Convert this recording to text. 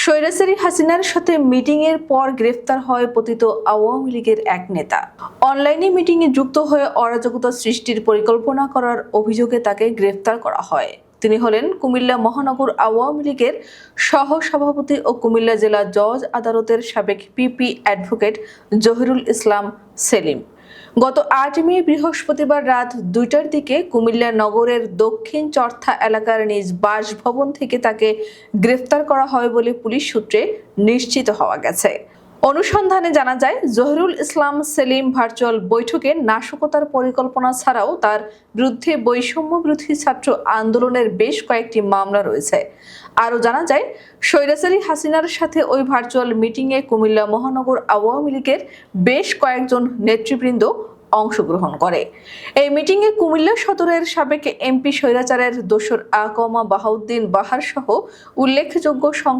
স্বৈরাচারী হাসিনার সাথে মিটিং এর পর গ্রেফতার হয় পতিত আওয়ামী লীগের এক নেতা। অনলাইনে মিটিং এ যুক্ত হয়ে অরাজকতা সৃষ্টির পরিকল্পনা করার অভিযোগে তাকে গ্রেফতার করা হয়। তিনি হলেন কুমিল্লা মহানগর আওয়ামী লীগের সহ-সভাপতি ও কুমিল্লা জেলা জজ আদালতের সাবেক পিপি অ্যাডভোকেট জহিরুল ইসলাম সেলিম। গত ৮ মে বৃহস্পতিবার রাত ২টার দিকে কুমিল্লা নগরের দক্ষিণ চরথা এলাকার নিজ বাসভবন থেকে তাকে গ্রেফতার করা হয় বলে পুলিশ সূত্রে নিশ্চিত হওয়া গেছে। অনুসন্ধানে জানা যায়, জহিরুল ইসলাম সেলিম ভার্চুয়াল বৈঠকে নাশকতার পরিকল্পনা ছাড়াও তার বিরুদ্ধে বৈষম্য বিরোধী ছাত্র আন্দোলনের বেশ কয়েকটি মামলা রয়েছে। আরও জানা যায়, স্বৈরাচারী হাসিনার সাথে ওই ভার্চুয়াল মিটিংয়ে কুমিল্লা মহানগর আওয়ামী লীগের বেশ কয়েকজন নেতৃবৃন্দ অংশগ্রহণ করে। এই মিটিংয়ে কুমিল্লা সদরের সাবেক এমপি স্বৈরাচারের দোসর আকমা বাহাউদ্দিন বাহার সহ উল্লেখযোগ্য সংখ্যক